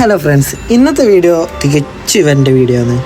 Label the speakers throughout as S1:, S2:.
S1: Hello friends, ഇന്നത്തെ video തികച്ചും ഇവൻ്റെ വീഡിയോ ആണ്.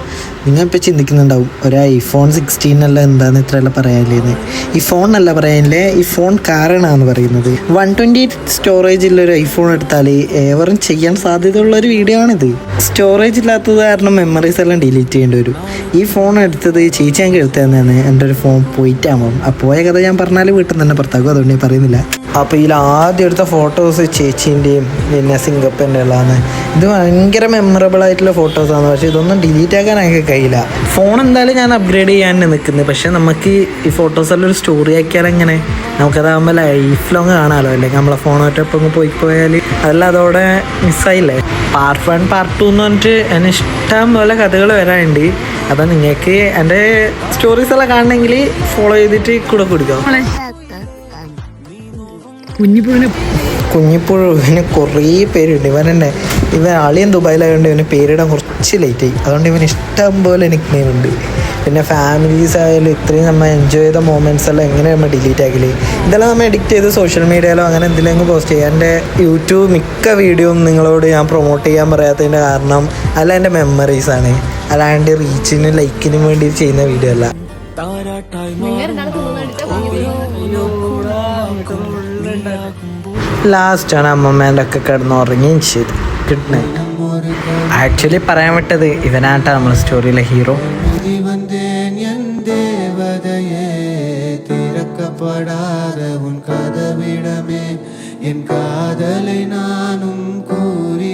S1: നിങ്ങളിപ്പോൾ ചിന്തിക്കുന്നുണ്ടാവും, ഒരു ഐഫോൺ 16 അല്ല എന്താണെന്ന് ഇത്രയല്ല പറയാനില്ലേന്ന്. ഈ ഫോൺ അല്ല പറയാനില്ലേ, ഈ ഫോൺ കാരണമാണ് പറയുന്നത്. 128 സ്റ്റോറേജുള്ളൊരു ഐഫോൺ എടുത്താൽ ഏവരും ചെയ്യാൻ സാധ്യതയുള്ളൊരു വീഡിയോ ആണിത്. സ്റ്റോറേജ് ഇല്ലാത്തത് കാരണം മെമ്മറീസ് എല്ലാം ഡിലീറ്റ് ചെയ്യേണ്ടി വരും. ഈ ഫോൺ എടുത്തത് ചേച്ചി ഞാൻ എടുത്തതെന്നാണ്. എൻ്റെ ഒരു ഫോൺ പോയിട്ടാകുമ്പം ആ പോയ കഥ ഞാൻ പറഞ്ഞാൽ വീട്ടിൽ നിന്ന് തന്നെ പുറത്താക്കും, അതുകൊണ്ട് ഞാൻ പറയുന്നില്ല. അപ്പോൾ ഇതിൽ ആദ്യം എടുത്ത ഫോട്ടോസ് ചേച്ചീൻ്റെയും പിന്നെ സിംഗപ്പൻ്റെ ഉള്ളതാണ്. ഇത് ഭയങ്കര മെമ്മറബിൾ ആയിട്ടുള്ള ഫോട്ടോസാണ്, പക്ഷേ ഇതൊന്നും ഡിലീറ്റ് ആക്കാനൊക്കെ കഴിയില്ല. ഫോൺ എന്തായാലും ഞാൻ അപ്ഗ്രേഡ് ചെയ്യാൻ നിൽക്കുന്നത്, പക്ഷേ നമുക്ക് ഈ ഫോട്ടോസെല്ലാം ഒരു സ്റ്റോറി ആക്കിയാൽ എങ്ങനെ നമുക്കതാകുമ്പോൾ ലൈഫ് ലോങ് കാണാമല്ലോ. അല്ലെങ്കിൽ നമ്മളെ ഫോണോട്ടൊപ്പം പോയാൽ അതെല്ലാം അതോടെ മിസ്സായില്ലേ. പാർട്ട് 1 പാർട്ട് 2 എന്ന് പറഞ്ഞിട്ട് എന്നെ ഇഷ്ടം പോലെ കഥകൾ വരാനുണ്ട്. അപ്പോൾ നിങ്ങൾക്ക് എൻ്റെ സ്റ്റോറീസ് എല്ലാം കാണണമെങ്കിൽ ഫോളോ ചെയ്തിട്ട് കൂടെ കൊടുക്കാം. കുഞ്ഞിപ്പുഴുവിന് കുറേ പേരുണ്ട്. ഇവൻ അളിയൻ ദുബായിലായതുകൊണ്ട് ഇവന് പേരിടാൻ കുറച്ച് ലേറ്റായി, അതുകൊണ്ട് ഇവന് ഇഷ്ടം പോലെ നിക്ക് നെയിം ഉണ്ട്. പിന്നെ ഫാമിലീസ് ആയാലും ഇത്രയും നമ്മൾ എൻജോയ് ചെയ്ത മൊമെൻറ്റ്സ് എല്ലാം എങ്ങനെ നമ്മൾ ഡിലീറ്റ് ആക്കില്ലേ. ഇതെല്ലാം നമ്മൾ എഡിറ്റ് ചെയ്ത് സോഷ്യൽ മീഡിയയിലോ അങ്ങനെ എന്തെങ്കിലും പോസ്റ്റ് ചെയ്യാം. എൻ്റെ യൂട്യൂബ് മിക്ക വീഡിയോയും നിങ്ങളോട് ഞാൻ പ്രൊമോട്ട് ചെയ്യാൻ പറയാത്തതിൻ്റെ കാരണം അല്ല, എൻ്റെ മെമ്മറീസാണ്, അല്ലാണ്ട് റീച്ചിനും ലൈക്കിനും വേണ്ടി ചെയ്യുന്ന വീഡിയോ അല്ല. ലാസ്റ്റാണ് അമ്മമ്മേൻ്റെ ഒക്കെ കിടന്നുറങ്ങിയും ചെയ്ത്. Good night. ആക്ച്വലി പറയാൻ വിട്ടത് ഇവനാട്ടാ നമ്മുടെ സ്റ്റോറിയിലെ ഹീറോ. തിരക്കപ്പെടാതെ ഉൻ കഥവിടമേ എൻ കാതலை நானும் கூறி